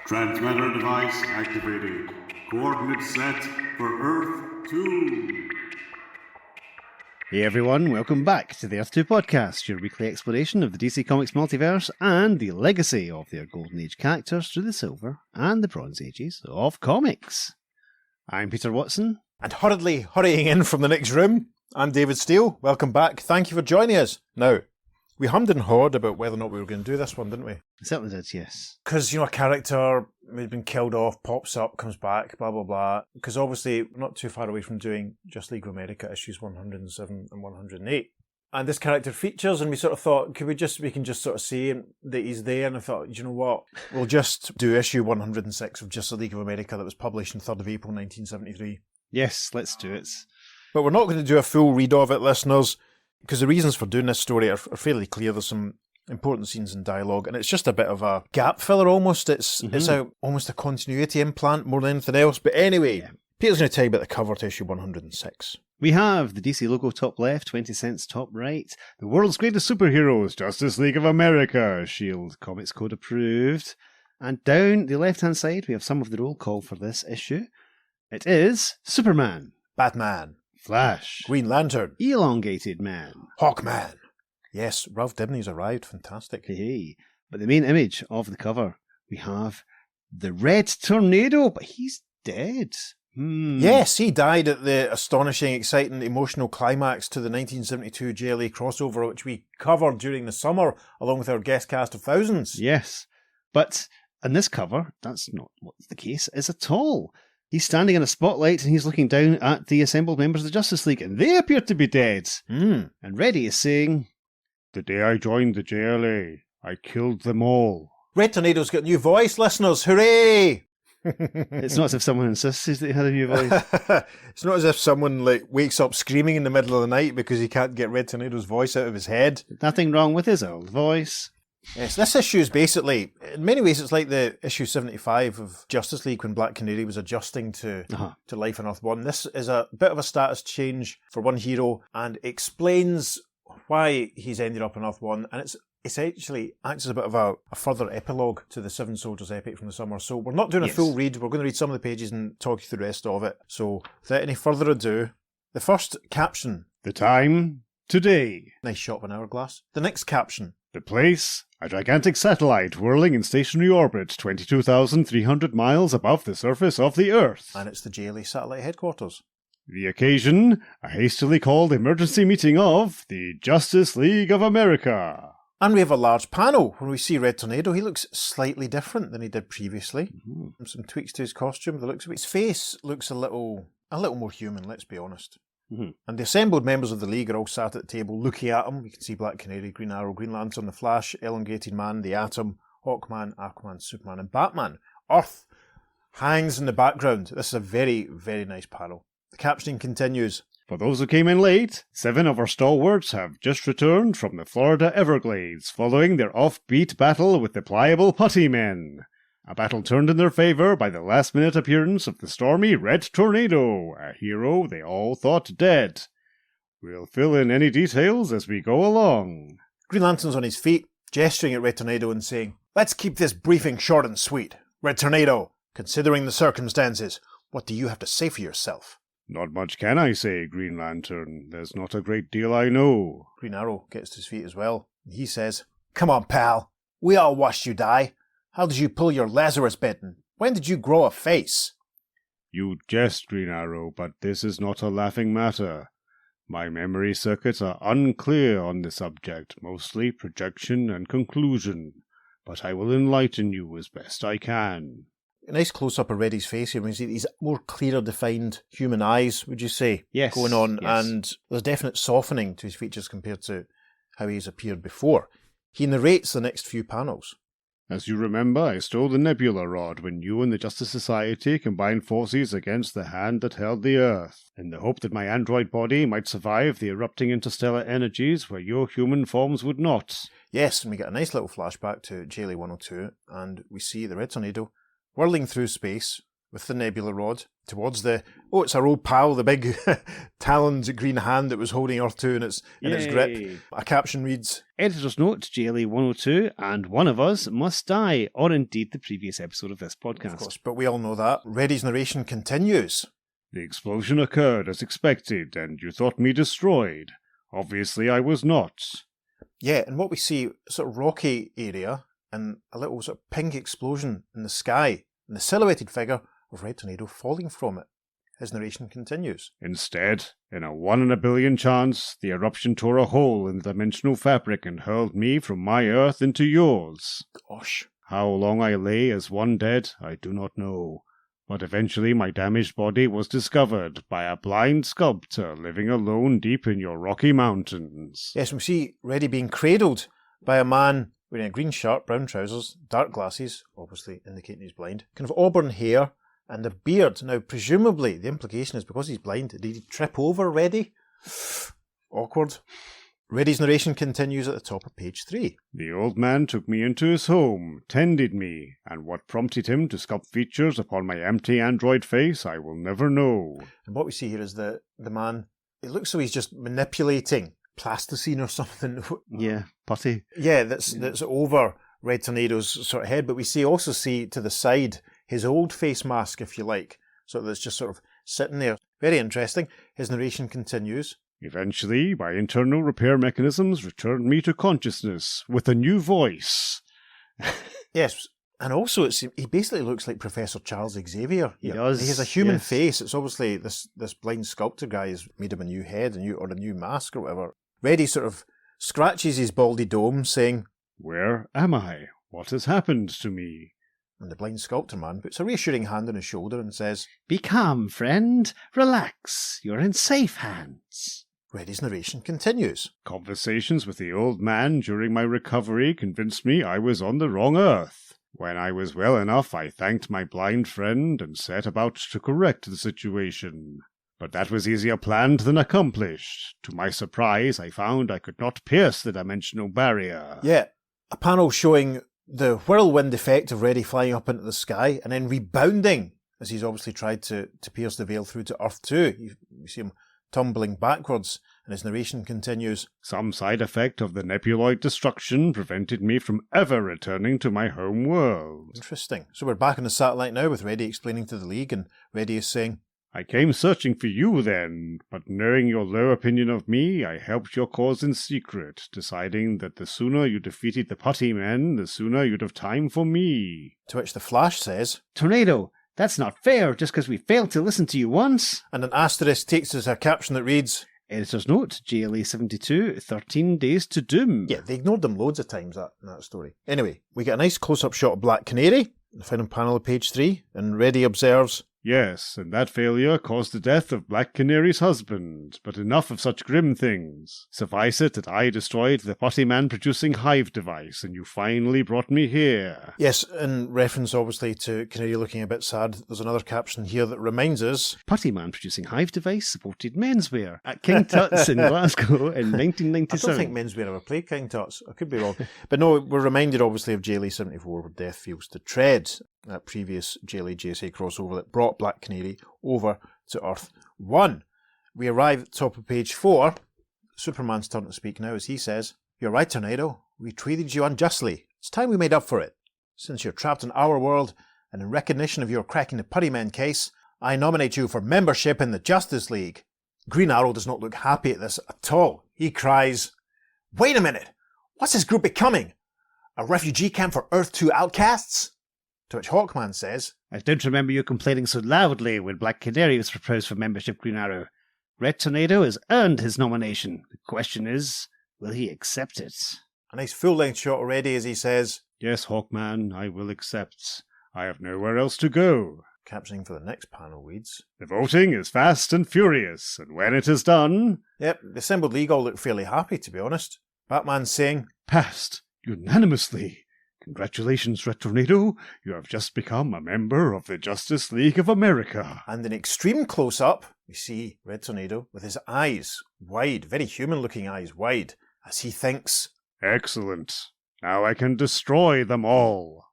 Transmitter device activated. Coordinates set for Earth 2. Hey everyone, welcome back to the Earth 2 podcast, your weekly exploration of the DC Comics multiverse and the legacy of their Golden Age characters through the Silver and the Bronze Ages of comics. I'm Peter Watson. And hurriedly hurrying in from the next room, I'm David Steele. Welcome back. Thank you for joining us. Now, we hummed and hawed about whether or not we were going to do this one, didn't we? Certainly did, yes. Because, a character who's been killed off, pops up, comes back, blah, blah, blah. Because obviously, we're not too far away from doing Just League of America issues 107 and 108. And this character features, and we sort of thought, we can just sort of say that he's there. And I thought, you know what? We'll just do issue 106 of Just League of America that was published on 3rd of April 1973. Yes, let's do it. But we're not going to do a full read of it, listeners, because the reasons for doing this story are fairly clear. There's some important scenes and dialogue, and it's just a bit of a gap filler almost. It's almost a continuity implant more than anything else. But anyway, Peter's going to tell you about the cover to issue 106. We have the DC logo top left, 20 cents top right. The world's greatest superheroes, Justice League of America, Shield Comics Code approved. And down the left-hand side, we have some of the roll call for this issue. It is Superman, Batman, Flash, Green Lantern, Elongated Man, Hawkman. Yes, Ralph Dibny's arrived. Fantastic. Hey. But the main image of the cover, we have the Red Tornado, but he's dead. Yes, he died at the astonishing, exciting, emotional climax to the 1972 JLA crossover, which we covered during the summer, along with our guest cast of thousands. Yes, but in this cover, that's not what the case is at all. He's standing in a spotlight and he's looking down at the assembled members of the Justice League, and they appear to be dead. And Reddy is saying, "The day I joined the JLA, I killed them all." Red Tornado's got a new voice, listeners. Hooray! It's not as if someone insisted that he had a new voice. It's not as if someone wakes up screaming in the middle of the night because he can't get Red Tornado's voice out of his head. Nothing wrong with his old voice. Yes, this issue is basically, in many ways, it's like the issue 75 of Justice League when Black Canary was adjusting to life on Earth 1. This is a bit of a status change for one hero and explains why he's ended up on Earth 1, and it's essentially acts as a bit of a further epilogue to the Seven Soldiers epic from the summer. So we're not doing a full read, we're going to read some of the pages and talk you through the rest of it. So without any further ado, the first caption. The time, today. Nice shot of an hourglass. The next caption. The place, a gigantic satellite whirling in stationary orbit 22,300 miles above the surface of the Earth. And it's the JLA satellite headquarters. The occasion, a hastily called emergency meeting of the Justice League of America. And we have a large panel where we see Red Tornado. He looks slightly different than he did previously. Some tweaks to his costume. The looks of his face looks a little more human, let's be honest. And the assembled members of the League are all sat at the table looking at him. You can see Black Canary, Green Arrow, Green Lantern, the Flash, Elongated Man, the Atom, Hawkman, Aquaman, Superman, and Batman. Earth hangs in the background. This is a very, very nice panel. The captioning continues. For those who came in late, 7 of our stalwarts have just returned from the Florida Everglades following their offbeat battle with the Pliable Putty Men. A battle turned in their favour by the last-minute appearance of the stormy Red Tornado, a hero they all thought dead. We'll fill in any details as we go along. Green Lantern's on his feet, gesturing at Red Tornado and saying, "Let's keep this briefing short and sweet. Red Tornado, considering the circumstances, what do you have to say for yourself?" Not much can I say, Green Lantern. There's not a great deal I know. Green Arrow gets to his feet as well. He says, "Come on, pal. We all watched you die. How did you pull your Lazarus bit, and when did you grow a face?" You jest, Green Arrow, but this is not a laughing matter. My memory circuits are unclear on the subject, mostly projection and conclusion, but I will enlighten you as best I can. A nice close-up of Reddy's face here. We see these more clearer defined human eyes, would you say? Yes. Going on, yes. And there's a definite softening to his features compared to how he's appeared before. He narrates the next few panels. As you remember, I stole the Nebula Rod when you and the Justice Society combined forces against the hand that held the Earth, in the hope that my android body might survive the erupting interstellar energies where your human forms would not. Yes, and we get a nice little flashback to JLA 102, and we see the Red Tornado whirling through space, with the Nebula Rod towards it's our old pal, the big taloned green hand that was holding Earth 2 in its grip. Yay. A caption reads, Editor's note, JLA 102, and one of us must die, or indeed the previous episode of this podcast. of course, but we all know that. Reddy's narration continues. The explosion occurred as expected, and you thought me destroyed. Obviously I was not. Yeah, and what we see, sort of rocky area, and a little sort of pink explosion in the sky, and the silhouetted figure of Red Tornado falling from it. His narration continues. Instead, in a 1 in a billion chance, the eruption tore a hole in the dimensional fabric and hurled me from my Earth into yours. Gosh. How long I lay as one dead, I do not know. But eventually my damaged body was discovered by a blind sculptor living alone deep in your Rocky Mountains. Yes, we see Reddy being cradled by a man wearing a green shirt, brown trousers, dark glasses, obviously indicating he's blind, kind of auburn hair, and a beard. Now, presumably, the implication is because he's blind, did he trip over Reddy? Awkward. Reddy's narration continues at the top of page 3. The old man took me into his home, tended me, and what prompted him to sculpt features upon my empty android face I will never know. And what we see here is the man, it looks like he's just manipulating plasticine or something. Yeah, putty. Yeah, that's over Red Tornado's sort of head, but we also see to the side his old face mask, if you like. So that's just sort of sitting there. Very interesting. His narration continues. Eventually, my internal repair mechanisms returned me to consciousness with a new voice. Yes, and also he basically looks like Professor Charles Xavier. He does. He has a human yes. face. It's obviously this blind sculptor guy has made him a new head, a new mask or whatever. Reddy sort of scratches his baldy dome, saying, Where am I? What has happened to me? And the blind sculptor man puts a reassuring hand on his shoulder and says, Be calm, friend. Relax. You're in safe hands. Reddy's narration continues. Conversations with the old man during my recovery convinced me I was on the wrong Earth. When I was well enough, I thanked my blind friend and set about to correct the situation. But that was easier planned than accomplished. To my surprise, I found I could not pierce the dimensional barrier. Yeah, a panel showing the whirlwind effect of Reddy flying up into the sky and then rebounding as he's obviously tried to pierce the veil through to Earth 2. You see him tumbling backwards, and his narration continues. Some side effect of the nebuloid destruction prevented me from ever returning to my home world. Interesting. So we're back on the satellite now with Reddy explaining to the League, and Reddy is saying, I came searching for you then, but knowing your low opinion of me, I helped your cause in secret, deciding that the sooner you defeated the Putty Men, the sooner you'd have time for me. To which the Flash says, Tornado, that's not fair just because we failed to listen to you once. And an asterisk takes as a caption that reads, Editor's note, JLA 72, 13 Days to Doom. Yeah, they ignored them loads of times, in that story. Anyway, we get a nice close-up shot of Black Canary, the final panel of page 3, and Reddy observes, Yes, and that failure caused the death of Black Canary's husband, but enough of such grim things. Suffice it that I destroyed the Putty Man producing hive device, and you finally brought me here. Yes, in reference obviously to Canary looking a bit sad, there's another caption here that reminds us, Putty Man producing hive device supported menswear at King Tut's in Glasgow in 1997. I don't think menswear ever played King Tut's. I could be wrong. But no, we're reminded obviously of JLA 74 where Death Feels to Tread, that previous JLA JSA crossover that brought Black Canary over to Earth 1. We arrive at the top of page 4. Superman's turn to speak now as he says, You're right, Tornado. We treated you unjustly. It's time we made up for it. Since you're trapped in our world, and in recognition of your cracking the Putty Men case, I nominate you for membership in the Justice League. Green Arrow does not look happy at this at all. He cries, Wait a minute! What's this group becoming? A refugee camp for Earth 2 outcasts? To which Hawkman says, I don't remember you complaining so loudly when Black Canary was proposed for membership, Green Arrow. Red Tornado has earned his nomination. The question is, will he accept it? A nice full-length shot already as he says, Yes, Hawkman, I will accept. I have nowhere else to go. Captioning for the next panel reads, The voting is fast and furious, and when it is done... Yep, the assembled League all look fairly happy, to be honest. Batman's saying, Passed unanimously. Congratulations, Red Tornado. You have just become a member of the Justice League of America. And in extreme close-up, we see Red Tornado with his eyes wide, very human-looking eyes wide, as he thinks, Excellent. Now I can destroy them all.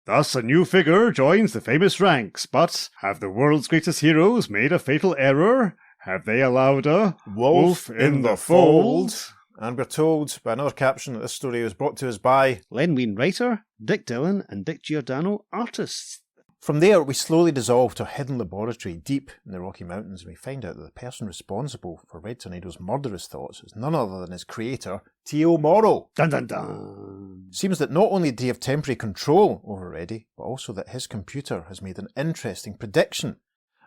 Thus, a new figure joins the famous ranks. But have the world's greatest heroes made a fatal error? Have they allowed a wolf in the fold? And we're told by another caption that this story was brought to us by Len Wein, writer, Dick Dillon and Dick Giordano, artists. From there, we slowly dissolve to a hidden laboratory deep in the Rocky Mountains, and we find out that the person responsible for Red Tornado's murderous thoughts is none other than his creator, Tio Morrow. Dun dun dun. Seems that not only did he have temporary control over Reddy, but also that his computer has made an interesting prediction.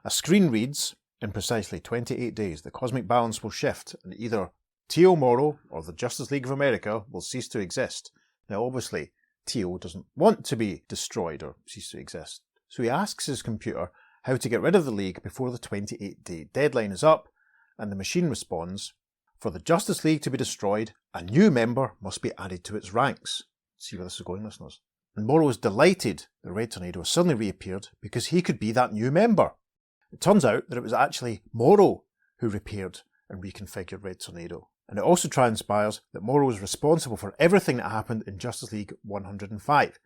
A screen reads, in precisely 28 days, the cosmic balance will shift, and either Tio Morrow or the Justice League of America will cease to exist. Now, obviously, Tio doesn't want to be destroyed or cease to exist. So he asks his computer how to get rid of the League before the 28-day deadline is up, and the machine responds, for the Justice League to be destroyed, a new member must be added to its ranks. See where this is going, listeners. And Morrow is delighted that Red Tornado has suddenly reappeared because he could be that new member. It turns out that it was actually Morrow who repaired and reconfigured Red Tornado. And it also transpires that Morrow is responsible for everything that happened in Justice League 105,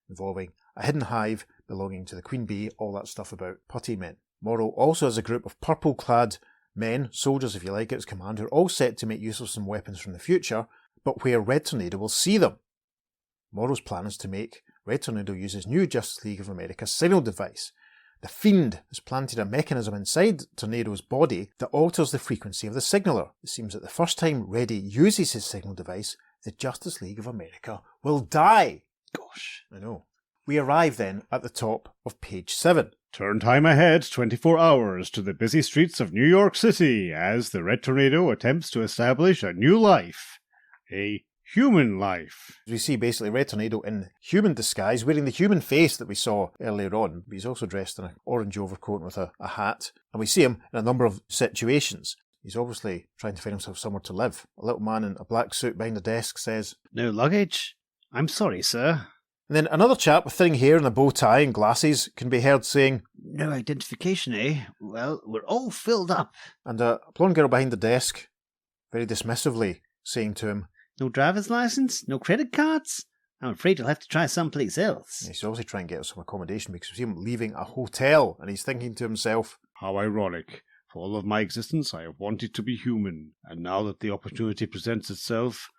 involving a hidden hive belonging to the Queen Bee, all that stuff about putty men. Morrow also has a group of purple-clad men, soldiers if you like, at his command, who are all set to make use of some weapons from the future, but where Red Tornado will see them. Morrow's plan is to make Red Tornado use his new Justice League of America signal device. The Fiend has planted a mechanism inside Tornado's body that alters the frequency of the signaler. It seems that the first time Reddy uses his signal device, the Justice League of America will die. Gosh, I know. We arrive then at the top of page 7. Turn time ahead 24 hours to the busy streets of New York City as the Red Tornado attempts to establish a new life. A human life. We see basically Red Tornado in human disguise, wearing the human face that we saw earlier on. He's also dressed in an orange overcoat with a hat. And we see him in a number of situations. He's obviously trying to find himself somewhere to live. A little man in a black suit behind a desk says, "No luggage? I'm sorry, sir." And then another chap with thinning hair and a bow tie and glasses can be heard saying, "No identification, eh? Well, we're all filled up." And a blonde girl behind the desk, very dismissively, saying to him, "No driver's license? No credit cards? I'm afraid you'll have to try someplace else." He's obviously trying to get some accommodation because we see him leaving a hotel, and he's thinking to himself, "How ironic. For all of my existence, I have wanted to be human, and now that the opportunity presents itself,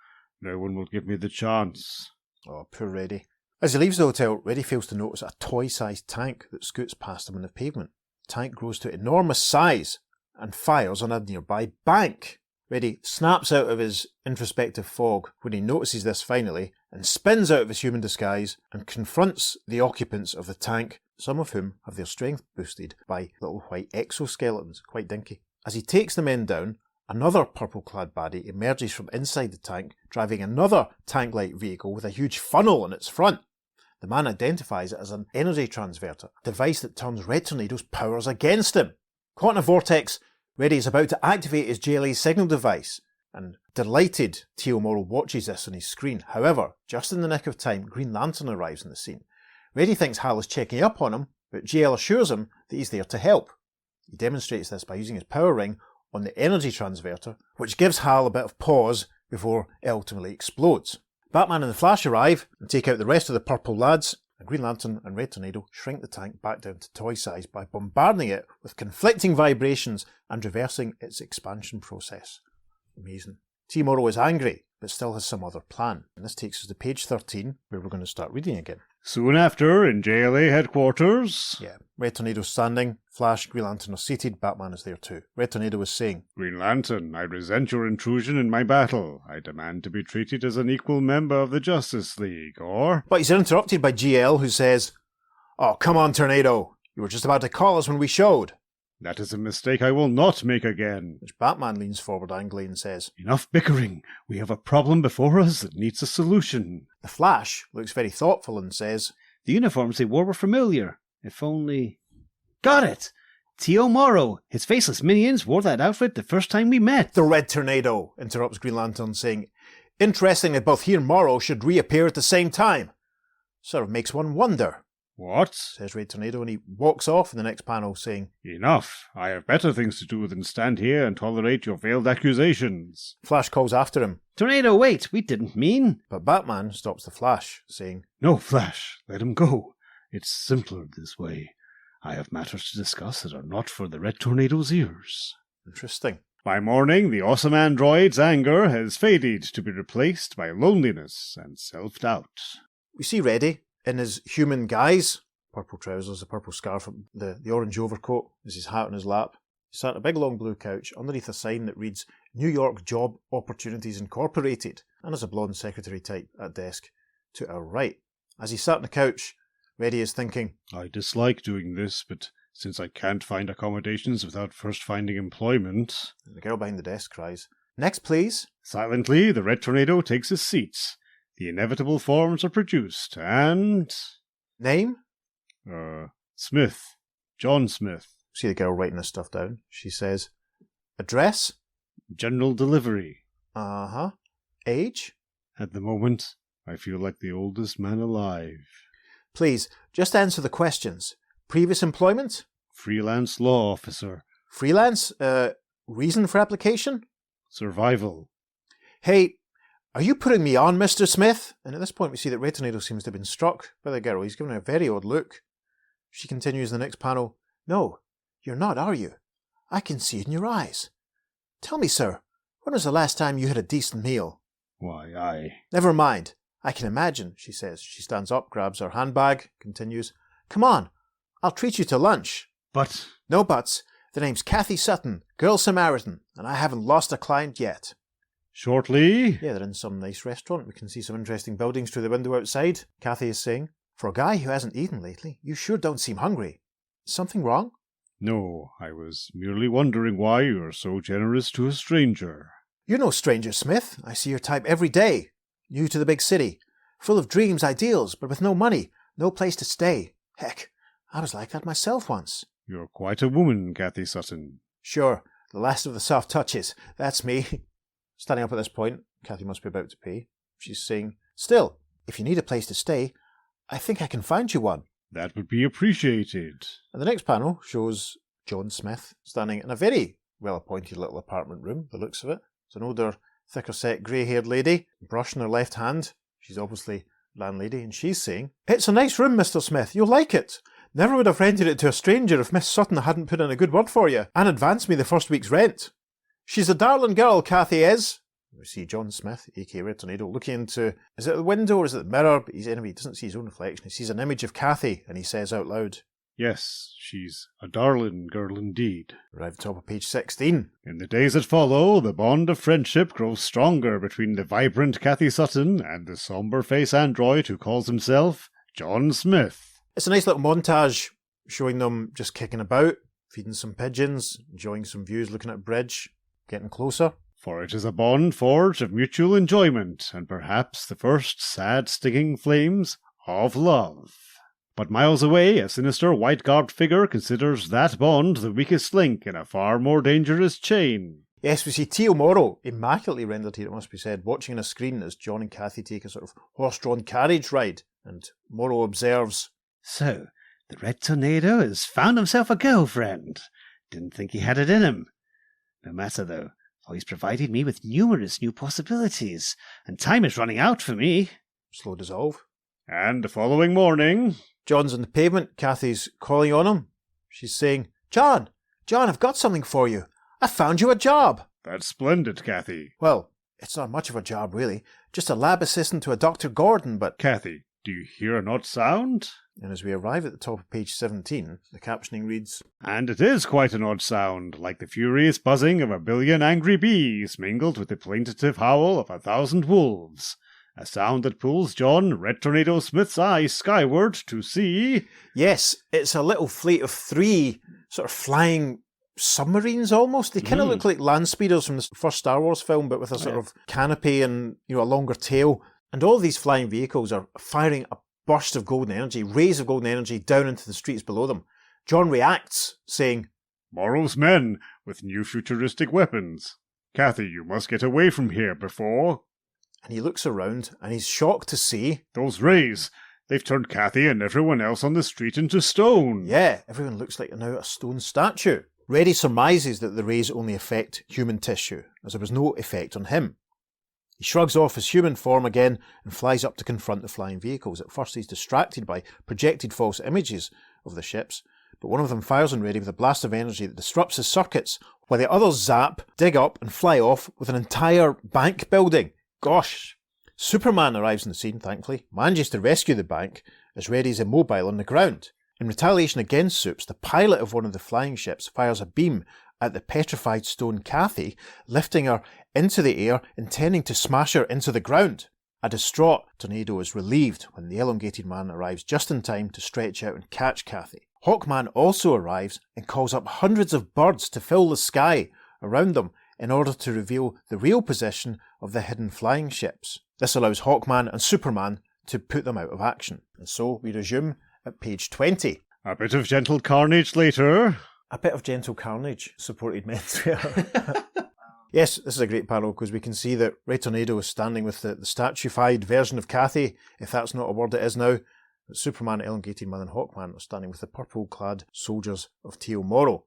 no one will give me the chance." Oh, poor Reddy. As he leaves the hotel, Reddy fails to notice a toy-sized tank that scoots past him on the pavement. The tank grows to enormous size and fires on a nearby bank. Reddy snaps out of his introspective fog when he notices this finally and spins out of his human disguise and confronts the occupants of the tank, some of whom have their strength boosted by little white exoskeletons, quite dinky. As he takes the men down, another purple-clad baddie emerges from inside the tank, driving another tank-like vehicle with a huge funnel in its front. The man identifies it as an energy transverter, a device that turns Red Tornado's powers against him. Caught in a vortex, Reddy is about to activate his JLA signal device, and delighted Tio Morrow watches this on his screen. However, just in the nick of time, Green Lantern arrives on the scene. Reddy thinks Hal is checking up on him, but JL assures him that he's there to help. He demonstrates this by using his power ring on the energy transverter, which gives Hal a bit of pause before it ultimately explodes. Batman and the Flash arrive and take out the rest of the purple lads, and Green Lantern and Red Tornado shrink the tank back down to toy size by bombarding it with conflicting vibrations and reversing its expansion process. Amazing. T. Morrow is angry, but still has some other plan. And this takes us to page 13, where we're going to start reading again. Soon after, in JLA headquarters... Yeah, Red Tornado's standing, Flash, Green Lantern are seated, Batman is there too. Red Tornado is saying, "Green Lantern, I resent your intrusion in my battle. I demand to be treated as an equal member of the Justice League, or..." But he's interrupted by GL, who says, "Oh, come on, Tornado. You were just about to call us when we showed." "That is a mistake I will not make again." Which Batman leans forward angrily and says, "Enough bickering. We have a problem before us that needs a solution." The Flash looks very thoughtful and says, "The uniforms they wore were familiar. If only..." "Got it! Tio Morrow. His faceless minions wore that outfit the first time we met." "The Red Tornado," interrupts Green Lantern, saying, "Interesting that both he and Morrow should reappear at the same time. Sort of makes one wonder." What? says Red Tornado, and he walks off in the next panel saying, Enough. I have better things to do than stand here and tolerate your veiled accusations. Flash calls after him, Tornado, wait, we didn't mean. but Batman stops the Flash, saying, No, Flash, let him go. It's simpler this way. I have matters to discuss that are not for the Red Tornado's ears. interesting. By morning, the awesome android's anger has faded to be replaced by loneliness and self-doubt. We see Reddy in his human guise, purple trousers, a purple scarf, the orange overcoat, is his hat on his lap. He's sat on a big long blue couch underneath a sign that reads New York Job Opportunities Incorporated, and there's a blonde secretary type at desk to our right. As he sat on the couch, Reddy is thinking, I dislike doing this, but since I can't find accommodations without first finding employment... The girl behind the desk cries, Next, please. Silently, the Red Tornado takes his seat. The inevitable forms are produced, and... Name? Smith. John Smith. See the girl writing this stuff down. She says, Address? General delivery. Uh-huh. Age? At the moment, I feel like the oldest man alive. Please, just answer the questions. Previous employment? Freelance law officer. Freelance? Reason for application? Survival. Hey, are you putting me on, Mr. Smith? And at this point we see that Red Tornado seems to have been struck by the girl. He's given her a very odd look. She continues in the next panel. No, you're not, are you? I can see it in your eyes. Tell me, sir, when was the last time you had a decent meal? Why, I... Never mind. I can imagine, she says. She stands up, grabs her handbag, continues. Come on, I'll treat you to lunch. But... No buts. The name's Kathy Sutton, Girl Samaritan, and I haven't lost a client yet. Shortly... Yeah, they're in some nice restaurant. We can see some interesting buildings through the window outside. Kathy is saying, For a guy who hasn't eaten lately, you sure don't seem hungry. Is something wrong? No, I was merely wondering why you are so generous to a stranger. You're no stranger, Smith. I see your type every day. New to the big city. Full of dreams, ideals, but with no money, no place to stay. Heck, I was like that myself once. You're quite a woman, Kathy Sutton. Sure, the last of the soft touches. That's me. Standing up at this point, Kathy must be about to pay. She's saying, Still, if you need a place to stay, I think I can find you one. That would be appreciated. And the next panel shows John Smith standing in a very well-appointed little apartment room, the looks of it. It's an older, thicker-set, grey-haired lady, brush in her left hand. She's obviously landlady, and she's saying, It's a nice room, Mr. Smith. You'll like it. Never would have rented it to a stranger if Miss Sutton hadn't put in a good word for you and advanced me the first week's rent. She's a darling girl, Kathy is. We see John Smith, a.k.a. Red Tornado, looking into, is it the window or is it the mirror? But he doesn't see his own reflection. He sees an image of Kathy, and he says out loud, Yes, she's a darling girl indeed. Right at the top of page 16. In the days that follow, the bond of friendship grows stronger between the vibrant Kathy Sutton and the sombre-faced android who calls himself John Smith. It's a nice little montage showing them just kicking about, feeding some pigeons, enjoying some views, looking at a bridge, getting closer. For it is a bond forged of mutual enjoyment, and perhaps the first sad stinging flames of love. But miles away, a sinister white-garbed figure considers that bond the weakest link in a far more dangerous chain. Yes, we see Tio Morrow, immaculately rendered here, it must be said, watching on a screen as John and Kathy take a sort of horse-drawn carriage ride, and Morrow observes, So, the Red Tornado has found himself a girlfriend. Didn't think he had it in him. No matter, though, for he's provided me with numerous new possibilities, and time is running out for me. Slow dissolve. And the following morning... John's on the pavement, Kathy's calling on him. She's saying, John, I've got something for you. I found you a job. That's splendid, Kathy. Well, it's not much of a job, really. Just a lab assistant to a Dr. Gordon, but... Kathy, do you hear an odd sound? And as we arrive at the top of page 17, the captioning reads, And it is quite an odd sound, like the furious buzzing of 1,000,000,000 angry bees mingled with the plaintive howl of 1,000 wolves. A sound that pulls John Red Tornado Smith's eyes skyward to see... Yes, it's a little fleet of 3 sort of flying submarines almost. They kind of look like land speeders from the first Star Wars film, but with a sort of canopy and, a longer tail. And all these flying vehicles are firing a burst of golden energy, rays of golden energy down into the streets below them. John reacts, saying, Morrow's men with new futuristic weapons. Kathy, you must get away from here before... And he looks around and he's shocked to see... Those rays, They've turned Kathy and everyone else on the street into stone. Yeah, everyone looks like now a stone statue. Reddy surmises that the rays only affect human tissue, as there was no effect on him. He shrugs off his human form again and flies up to confront the flying vehicles. At first he's distracted by projected false images of the ships, but one of them fires on Reddy with a blast of energy that disrupts his circuits, while the others zap, dig up and fly off with an entire bank building. Gosh! Superman arrives on the scene, thankfully, manages to rescue the bank as Reddy's immobile on the ground. In retaliation against Supes, the pilot of one of the flying ships fires a beam at the petrified stone Kathy, lifting her into the air, intending to smash her into the ground. A distraught Tornado is relieved when the elongated man arrives just in time to stretch out and catch Kathy. Hawkman also arrives and calls up hundreds of birds to fill the sky around them in order to reveal the real position of the hidden flying ships. This allows Hawkman and Superman to put them out of action. And so we resume at page 20. A bit of gentle carnage later. A bit of gentle carnage, supported menswear. Yes, this is a great panel because we can see that Red Tornado is standing with the statuified version of Kathy, if that's not a word it is now. But Superman, Elongated Man and Hawkman are standing with the purple-clad soldiers of Teal Morrow.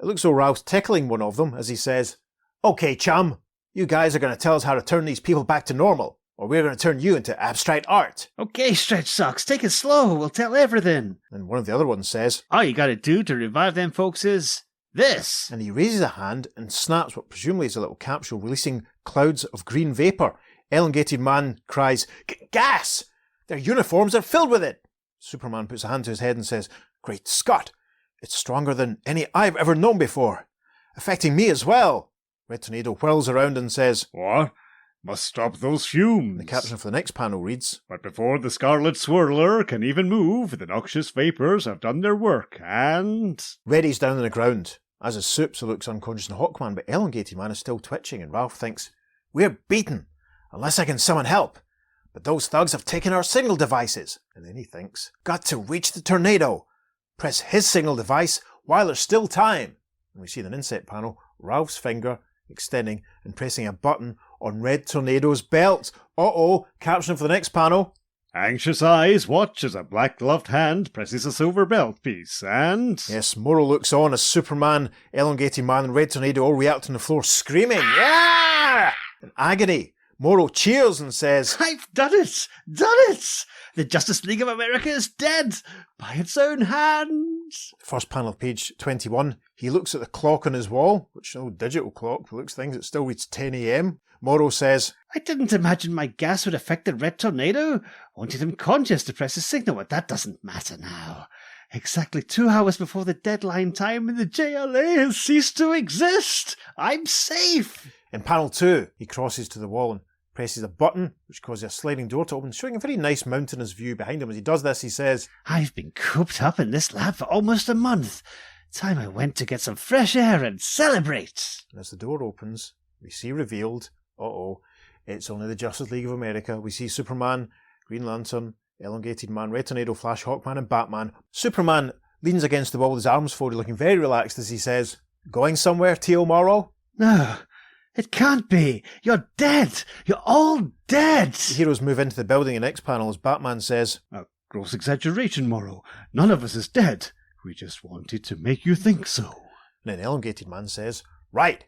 It looks though Ralph's tickling one of them as he says, "Okay, chum, you guys are going to tell us how to turn these people back to normal, or we're going to turn you into abstract art." Okay, Stretch Socks, take it slow. We'll tell everything. And one of the other ones says, All you gotta do to revive them folks is this. and he raises a hand and snaps what presumably is a little capsule, releasing clouds of green vapour. Elongated Man cries, "Gas! Their uniforms are filled with it!" Superman puts a hand to his head and says, "Great Scott! It's stronger than any I've ever known before, affecting me as well." Red Tornado whirls around and says, What? Must stop those fumes. the caption for the next panel reads, But before the Scarlet Swirler can even move, the noxious vapors have done their work, and... Reddy's down on the ground, as is Supes, who looks unconscious, and Hawkman, but Elongated Man is still twitching, and Ralph thinks, "We're beaten, unless I can summon help. But those thugs have taken our signal devices." And then he thinks, "Got to reach the tornado. Press his signal device while there's still time." And we see in an inset panel, Ralph's finger extending and pressing a button on Red Tornado's belt. Uh-oh, caption for the next panel. Anxious eyes watch as a black-gloved hand presses a silver belt piece, and... Yes, Morrow looks on as Superman, Elongated Man and Red Tornado all react on the floor screaming, "Yeah!" in agony. Morrow cheers and says, I've done it! Done it! The Justice League of America is dead! By its own hands! First panel of page 21, he looks at the clock on his wall, which is no digital clock, but looks things, it still reads 10 a.m. Morrow says, I didn't imagine my gas would affect the Red Tornado. Wanted him conscious to press his signal, but that doesn't matter now. Exactly 2 hours before the deadline time and the JLA has ceased to exist. I'm safe. In panel 2, he crosses to the wall and presses a button, which causes a sliding door to open, showing a very nice mountainous view behind him. As he does this, he says, I've been cooped up in this lab for almost a month. Time I went to get some fresh air and celebrate. and as the door opens, we see revealed, it's only the Justice League of America. We see Superman, Green Lantern, Elongated Man, Red Tornado, Flash, Hawkman and Batman. Superman leans against the wall with his arms folded, looking very relaxed as he says, "Going somewhere, Teal Morrow?" No, it can't be. You're dead. You're all dead. The heroes move into the building in the next panel as Batman says, A gross exaggeration, Morrow. None of us is dead. We just wanted to make you think so. and then Elongated Man says, "Right,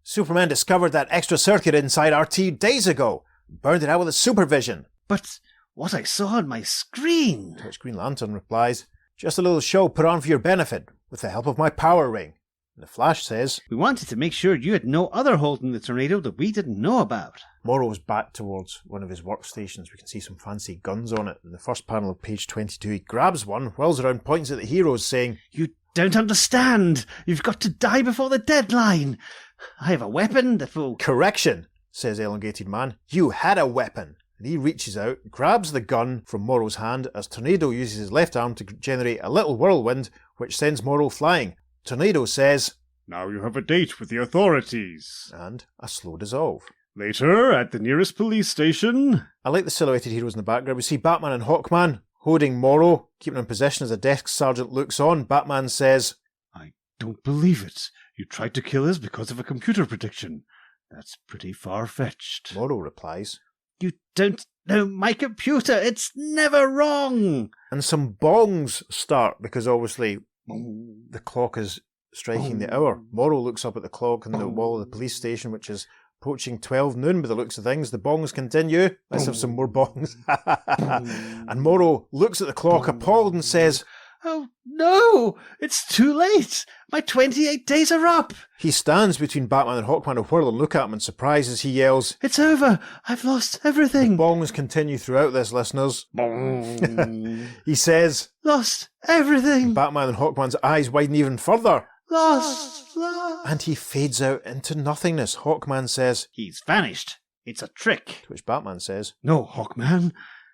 Superman discovered that extra circuit inside RT days ago, burned it out with his supervision." But what I saw on my screen. To which Green Lantern replies, "Just a little show put on for your benefit, with the help of my power ring." And the Flash says, We wanted to make sure you had no other hold in the tornado that we didn't know about. Morrow's back towards one of his workstations. We can see some fancy guns on it. In the first panel of page 22, he grabs one, whirls around, points at the heroes, saying, You don't understand. You've got to die before the deadline. I have a weapon that will... "Correction," says Elongated Man. "You had a weapon." And he reaches out, grabs the gun from Morrow's hand as Tornado uses his left arm to generate a little whirlwind, which sends Morrow flying. Tornado says, Now you have a date with the authorities. and a slow dissolve. Later, at the nearest police station... I like the silhouetted heroes in the background. We see Batman and Hawkman holding Morrow, keeping him in possession as a desk sergeant looks on. Batman says, I don't believe it. You tried to kill us because of a computer prediction. That's pretty far-fetched. Morrow replies, You don't No, my computer, it's never wrong. And some bongs start because obviously the clock is striking the hour. Morrow looks up at the clock on the wall of the police station, which is approaching 12 noon by the looks of things. The bongs continue. Let's have some more bongs. And Morrow looks at the clock appalled and says, Oh, no, it's too late. My 28 days are up. he stands between Batman and Hawkman who whirl and look at him in surprise as he yells, It's over. I've lost everything. bongs continue throughout this, listeners. He says, Lost everything. Batman and Hawkman's eyes widen even further. Lost. And he fades out into nothingness. Hawkman says, He's vanished. It's a trick. to which Batman says, No, Hawkman.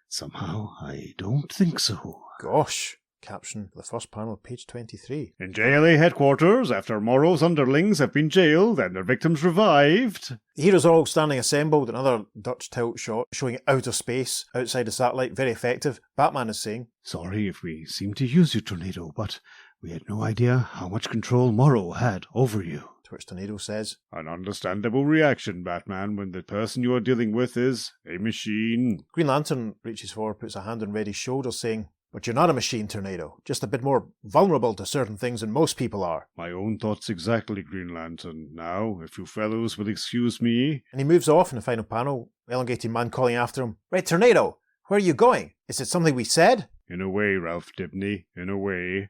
Somehow I don't think so. gosh. Caption the first panel of page 23. In JLA headquarters, after Morrow's underlings have been jailed and their victims revived. The heroes are all standing assembled. Another Dutch tilt shot showing outer space outside a satellite. Very effective. Batman is saying, Sorry if we seem to use you, Tornado, but we had no idea how much control Morrow had over you. to which Tornado says, An understandable reaction, Batman, when the person you are dealing with is a machine. Green Lantern reaches forward, puts a hand on Reddy's shoulder, saying, but you're not a machine, Tornado. Just a bit more vulnerable to certain things than most people are. My own thoughts exactly, Green Lantern. Now, if you fellows will excuse me. And he moves off in the final panel, elongated man calling after him, Red Tornado, where are you going? Is it something we said? In a way, Ralph Dibny, in a way.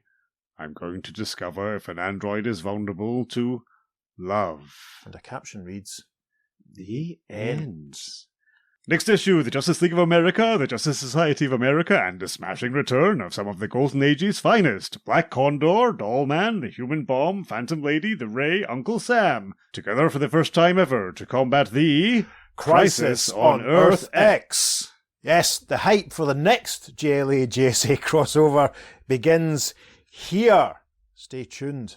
I'm going to discover if an android is vulnerable to love. And a caption reads, The end. Next issue, the Justice League of America, the Justice Society of America, and the smashing return of some of the Golden Age's finest. Black Condor, Dollman, the Human Bomb, Phantom Lady, the Ray, Uncle Sam, together for the first time ever to combat the Crisis on Earth X. Yes, the hype for the next JLA JSA crossover begins here. Stay tuned.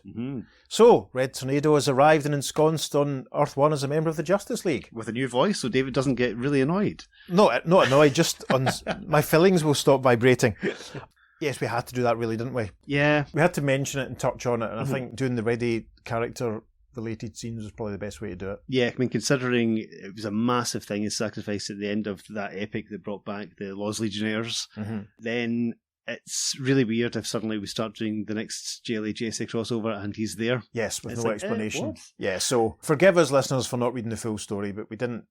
So, Red Tornado has arrived and ensconced on Earth 1 as a member of the Justice League. With a new voice, so David doesn't get really annoyed. Not annoyed, just on my fillings will stop vibrating. Yes, we had to do that really, didn't we? Yeah. We had to mention it and touch on it, and I think doing the Reddy character related scenes was probably the best way to do it. Yeah, I mean, considering it was a massive thing, his sacrifice at the end of that epic that brought back the Lost Legionnaires, then it's really weird if suddenly we start doing the next JLA JSA crossover and he's there. Yes, with It's no like, explanation. what? Yeah, so forgive us, listeners, for not reading the full story, but we didn't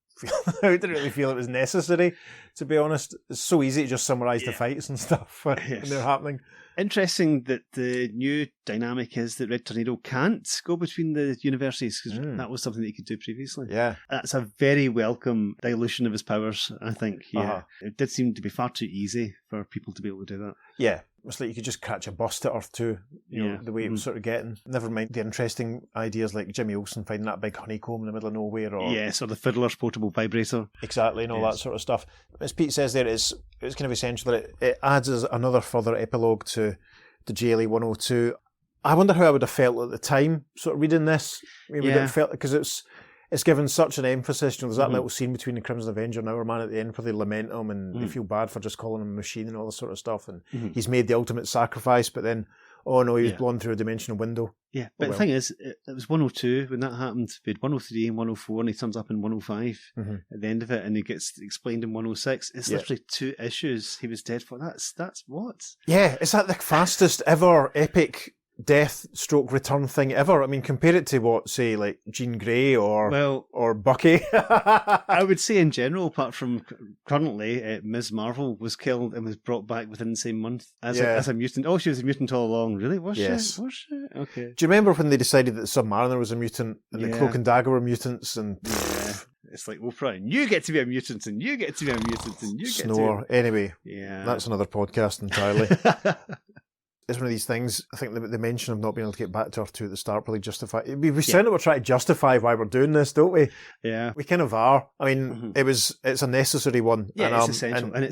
really feel it was necessary, to be honest. It's so easy to just summarise the fights and stuff when they're happening. Interesting that the new dynamic is that Red Tornado can't go between the universities, because that was something that he could do previously. Yeah. That's a very welcome dilution of his powers, I think. Yeah, It did seem to be far too easy for people to be able to do that. Yeah. It's like you could just catch a bus to Earth 2, you know, the way it was sort of getting. Never mind the interesting ideas like Jimmy Olsen finding that big honeycomb in the middle of nowhere. Or Yes, or the Fiddler's portable vibrator. Exactly, and all that sort of stuff. As Pete says there, it's kind of essential that it adds as another further epilogue to the JLA 102. I wonder how I would have felt at the time, sort of reading this. I mean, would it have felt, because it's given such an emphasis. You know, there's that little scene between the Crimson Avenger and Hourman at the end where they lament him and they feel bad for just calling him a machine and all this sort of stuff. And he's made the ultimate sacrifice, but then, oh no, he was blown through a dimensional window. Yeah, but the thing is, it was 102 when that happened. We had 103 and 104, and he turns up in 105 at the end of it, and he gets explained in 106. It's literally 2 issues he was dead for. That's what? Yeah, is that the fastest ever epic death stroke return thing ever? I mean, compare it to what, say, like Jean Grey or Bucky. I would say in general, apart from currently, Ms. Marvel was killed and was brought back within the same month as a mutant. Oh, she was a mutant all along. Really? Was she? Was she? Okay. Do you remember when they decided that Submariner was a mutant and the Cloak and Dagger were mutants? And it's like Oprah, and you get to be a mutant, and you get to be a mutant, and you get Snore. Anyway, that's another podcast entirely. It's one of these things. I think the mention of not being able to get back to Earth 2 at the start probably justify. We sound like we're trying to justify why we're doing this, don't we? Yeah, we kind of are. I mean, it's a necessary one. Yeah, it's essential, and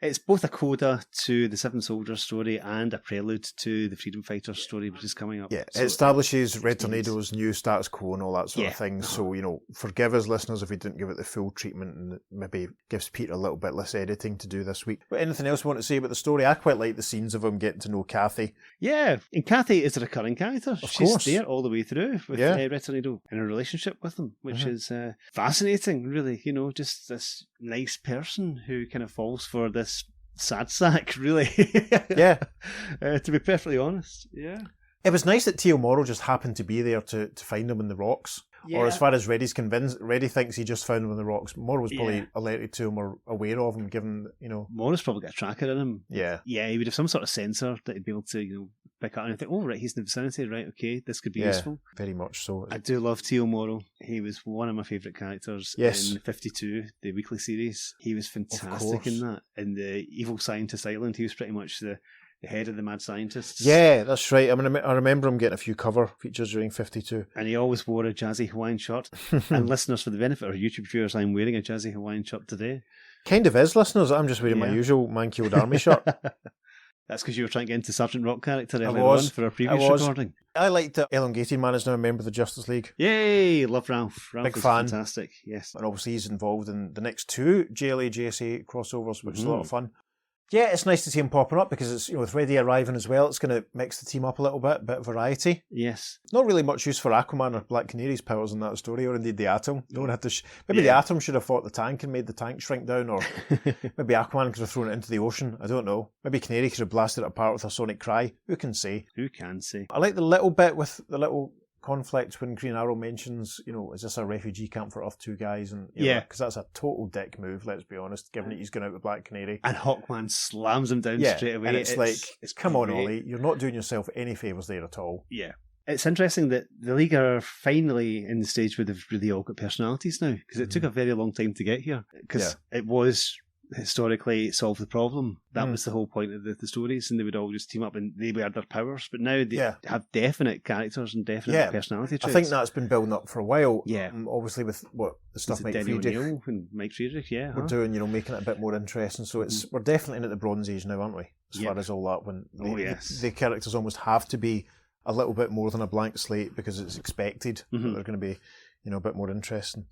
it's both a coda to the Seven Soldiers story and a prelude to the Freedom Fighters story, which is coming up. Yeah, so it establishes Red Tornado's new status quo and all that sort of thing. So, you know, forgive us, listeners, if we didn't give it the full treatment, and maybe gives Peter a little bit less editing to do this week. But anything else you want to say about the story? I quite like the scenes of him getting to know Kathy Kathy. Yeah, and Kathy is a recurring character. Of She's course. there all the way through with Yeah. Red Tornado in a relationship with him, which Mhm. is fascinating, really. You know, just this nice person who kind of falls for this sad sack, really. Yeah. To be perfectly honest. Yeah. It was nice that Teal Morrow just happened to be there to find him in the rocks. Or as far as Reddy's convinced, Reddy thinks he just found him in the rocks. Morrow was probably Yeah. alerted to him or aware of him, given, Morris probably got a tracker in him. Yeah. Yeah, he would have some sort of sensor that he'd be able to, pick up and think, oh, right, he's in the vicinity, right, okay, this could be Yeah. useful. Very much so. I do love Teal Morrow. He was one of my favourite characters Yes. in 52, the weekly series. He was fantastic course. in that. In the Evil Scientist Island, he was pretty much the head of the mad scientists. Yeah, that's right. I mean, I remember him getting a few cover features during 52. And he always wore a jazzy Hawaiian shirt. And listeners, for the benefit of our YouTube viewers, I'm wearing a jazzy Hawaiian shirt today. Kind of is, listeners. I'm just wearing my Yeah. usual Man-Killed Army shirt. That's because you were trying to get into Sergeant Rock character earlier was. on for our previous I was. recording. I like that Elongated Man is now a member of the Justice League. Yay! Love Ralph. Ralph Big is fan. fantastic. Yes. And obviously he's involved in the next two JLA, JSA crossovers, which is a lot of Mhm. fun. Yeah, it's nice to see him popping up because it's, with Reddy arriving as well, it's going to mix the team up a little bit of variety. Yes. Not really much use for Aquaman or Black Canary's powers in that story, or indeed the Atom. No one had to. Maybe the Yeah. Atom should have fought the tank and made the tank shrink down, or maybe Aquaman could have thrown it into the ocean. I don't know. Maybe Canary could have blasted it apart with a sonic cry. Who can say? Who can say? I like the little bit with the little conflict when Green Arrow mentions, is this a refugee camp for Earth 2 guys? And Yeah. because that's a total dick move. Let's be honest, given that he's going out with Black Canary. And Hawkman slams him down straight away. and it's like, come on, great. Ollie, you're not doing yourself any favours there at all. Yeah. It's interesting that the League are finally in the stage where they've really all got personalities now, because it took a very long time to get here. Because it was historically solve the problem. That was the whole point of the stories, and they would all just team up and they wear their powers. But now they have definite characters and definite personality traits. I think that's been building up for a while. Yeah. Obviously with the stuff Mike Denny Friedrich O'Neill and Mike Friedrich, yeah. we're doing, making it a bit more interesting. So we're definitely in at the Bronze Age now, aren't we? As far as all that, when the characters almost have to be a little bit more than a blank slate because it's expected that they're going to be, a bit more interesting.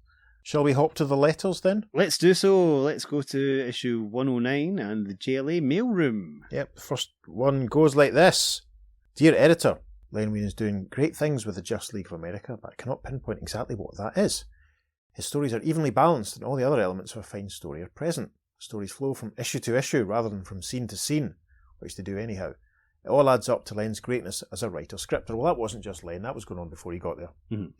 Shall we hop to the letters then? Let's do so. Let's go to issue 109 and the JLA mailroom. Yep, the first one goes like this. Dear Editor, Len Wein is doing great things with the Justice League of America, but I cannot pinpoint exactly what that is. His stories are evenly balanced and all the other elements of a fine story are present. Stories flow from issue to issue rather than from scene to scene, which they do anyhow. It all adds up to Len's greatness as a writer-scripter. Well, that wasn't just Len, that was going on before he got there.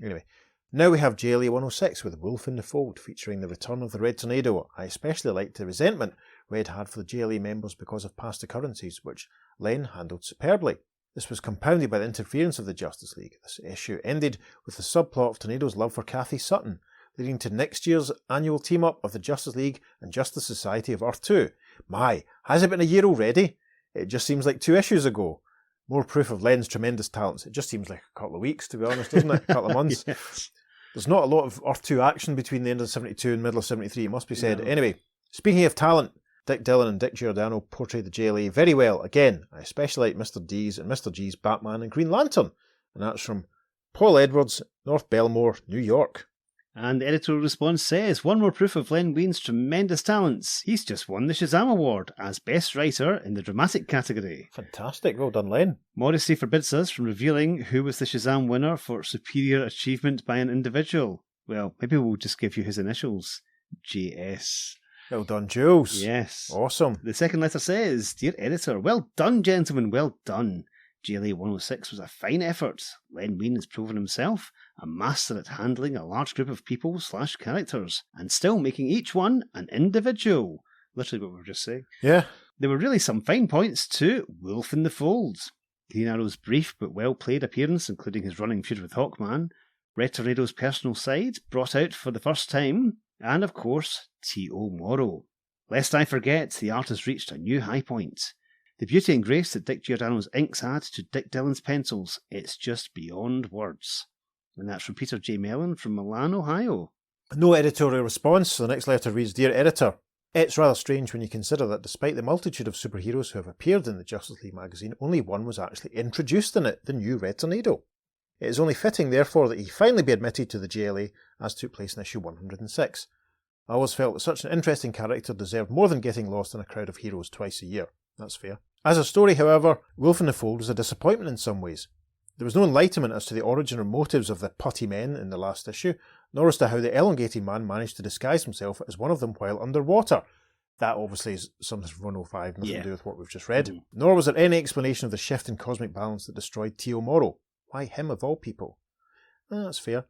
Anyway, now we have JLA 106 with Wolf in the Fold, featuring the return of the Red Tornado. I especially liked the resentment Red had for the JLA members because of past occurrences, which Len handled superbly. This was compounded by the interference of the Justice League. This issue ended with the subplot of Tornado's love for Kathy Sutton, leading to next year's annual team-up of the Justice League and Justice Society of Earth 2. My, has it been a year already? It just seems like 2 issues ago. More proof of Len's tremendous talents. It just seems like a couple of weeks, to be honest, doesn't it? A couple of months. Yes. There's not a lot of Earth 2 action between the end of 72 and middle of 73, it must be said. Anyway, speaking of talent, Dick Dillon and Dick Giordano portrayed the JLA very well. Again, I especially like Mr. D's and Mr. G's Batman and Green Lantern. And that's from Paul Edwards, North Belmore, New York. And the editorial response says, one more proof of Len Wein's tremendous talents. He's just won the Shazam Award as Best Writer in the Dramatic category. Fantastic. Well done, Len. Modesty forbids us from revealing who was the Shazam winner for superior achievement by an individual. Well, maybe we'll just give you his initials. JS. Well done, Jules. Yes. Awesome. The second letter says, Dear Editor, well done, gentlemen, well done. JLA 106 was a fine effort. Len Wein has proven himself a master at handling a large group of people / characters, and still making each one an individual. Literally what we were just saying. Yeah. There were really some fine points to Wolf in the Fold. Green Arrow's brief but well-played appearance, including his running feud with Hawkman, Red Tornado's personal side, brought out for the first time, and of course, T.O. Morrow. Lest I forget, the art has reached a new high point. The beauty and grace that Dick Giordano's inks add to Dick Dillon's pencils, it's just beyond words. And that's from Peter J. Mellon from Milan, Ohio. No editorial response, so the next letter reads, Dear Editor, it's rather strange when you consider that despite the multitude of superheroes who have appeared in the Justice League magazine, only one was actually introduced in it, the new Red Tornado. It is only fitting, therefore, that he finally be admitted to the JLA, as took place in issue 106. I always felt that such an interesting character deserved more than getting lost in a crowd of heroes twice a year. That's fair. As a story, however, Wolf in the Fold was a disappointment in some ways. There was no enlightenment as to the origin or motives of the putty men in the last issue, nor as to how the elongated man managed to disguise himself as one of them while underwater. That obviously is something from 105, nothing to do with what we've just read. Nor was there any explanation of the shift in cosmic balance that destroyed Tio Moro. Why him of all people? That's fair.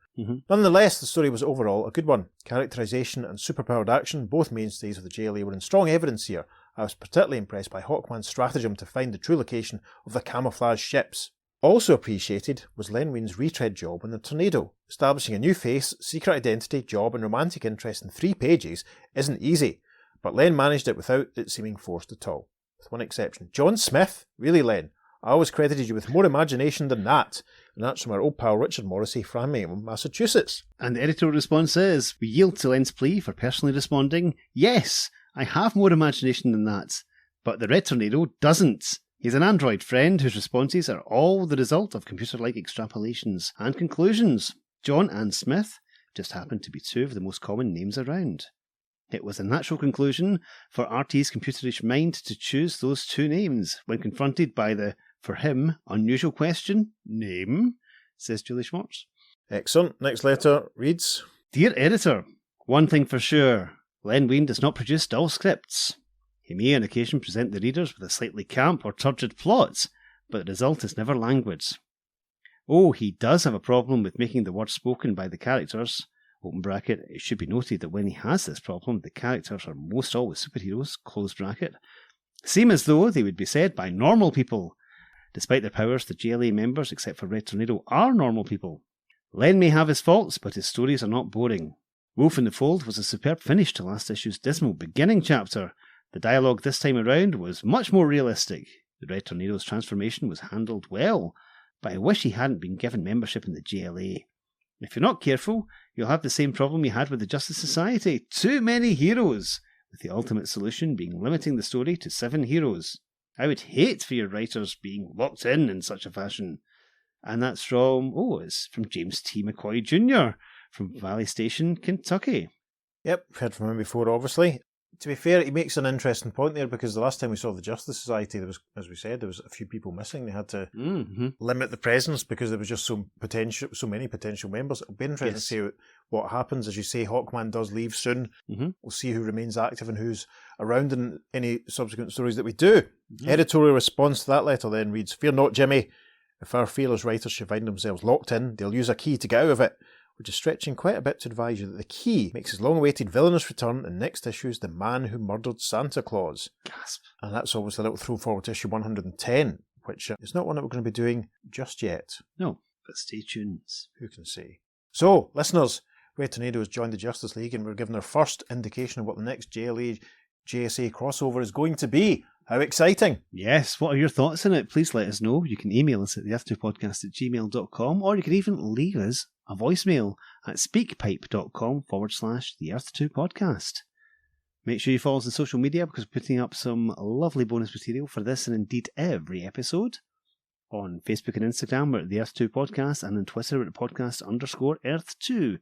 Nonetheless, the story was overall a good one. Characterisation and superpowered action, both mainstays of the JLA, were in strong evidence here. I was particularly impressed by Hawkman's stratagem to find the true location of the camouflage ships. Also appreciated was Len Wein's retread job on the Tornado. Establishing a new face, secret identity, job and romantic interest in 3 pages isn't easy, but Len managed it without it seeming forced at all. With one exception. John Smith? Really, Len? I always credited you with more imagination than that. And that's from our old pal Richard Morrissey, Framingham, Massachusetts. And the editorial response is, we yield to Len's plea for personally responding, yes, I have more imagination than that, but the Red Tornado doesn't. He's an android friend whose responses are all the result of computer-like extrapolations and conclusions. John and Smith just happen to be 2 of the most common names around. It was a natural conclusion for RT's computerish mind to choose those 2 names when confronted by the, for him, unusual question, name, says Julie Schwartz. Excellent. Next letter reads, Dear Editor, one thing for sure, Len Wein does not produce dull scripts. He may on occasion present the readers with a slightly camp or turgid plot, but the result is never languid. Oh, he does have a problem with making the words spoken by the characters. Open bracket, it should be noted that when he has this problem, the characters are most always superheroes, close bracket. Seem as though they would be said by normal people. Despite their powers, the JLA members, except for Red Tornado, are normal people. Len may have his faults, but his stories are not boring. Wolf in the Fold was a superb finish to last issue's dismal beginning chapter. The dialogue this time around was much more realistic. The Red Tornado's transformation was handled well, but I wish he hadn't been given membership in the JLA. If you're not careful, you'll have the same problem you had with the Justice Society. Too many heroes, with the ultimate solution being limiting the story to 7 heroes. I would hate for your writers being locked in such a fashion. And that's from, it's from James T. McCoy Jr. from Valley Station, Kentucky. Yep, we've heard from him before, obviously. To be fair, he makes an interesting point there, because the last time we saw the Justice Society, there was, as we said, there was a few people missing. They had to limit the presence because there was just so many potential members. It'll be interesting to see what happens. As you say, Hawkman does leave soon. We'll see who remains active and who's around in any subsequent stories that we do. Editorial response to that letter then reads, Fear not, Jimmy. If our fearless writers should find themselves locked in, they'll use a key to get out of it. We're just stretching quite a bit to advise you that the key makes his long-awaited villainous return in next issue's The Man Who Murdered Santa Claus. Gasp. And that's obviously a little throw forward to issue 110, which is not one that we're going to be doing just yet. No, but stay tuned. Who can say? So, listeners, Red Tornado has joined the Justice League and we're given our first indication of what the next JLA JSA crossover is going to be. How exciting! Yes, what are your thoughts on it? Please let us know. You can email us at theearth2podcast@gmail.com, or you can even leave us a voicemail at speakpipe.com/theearth2podcast. Make sure you follow us on social media, because we're putting up some lovely bonus material for this and indeed every episode. On Facebook and Instagram, we're at the Earth2 Podcast, and on Twitter, we're at podcast_Earth2.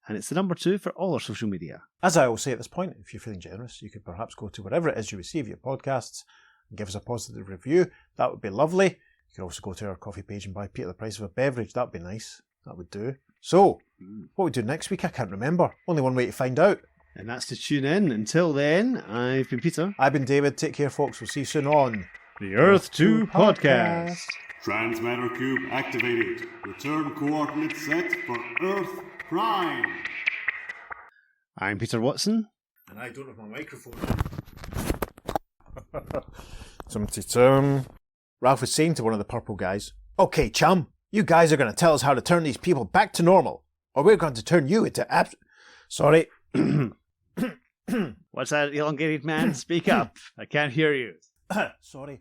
And it's the number 2 for all our social media. As I always say at this point, if you're feeling generous, you could perhaps go to wherever it is you receive your podcasts and give us a positive review. That would be lovely. You could also go to our coffee page and buy Peter the price of a beverage. That'd be nice. That would do. So, what we do next week, I can't remember. Only one way to find out. And that's to tune in. Until then, I've been Peter. I've been David. Take care, folks. We'll see you soon on The Earth-2 Podcast. Transmatter cube activated. Return coordinates set for Earth Prime. I'm Peter Watson. And I don't have my microphone. Ralph was saying to one of the purple guys, Okay, chum, you guys are going to tell us how to turn these people back to normal, or we're going to turn you into Sorry. What's that, elongated man? Speak up. I can't hear you. Sorry.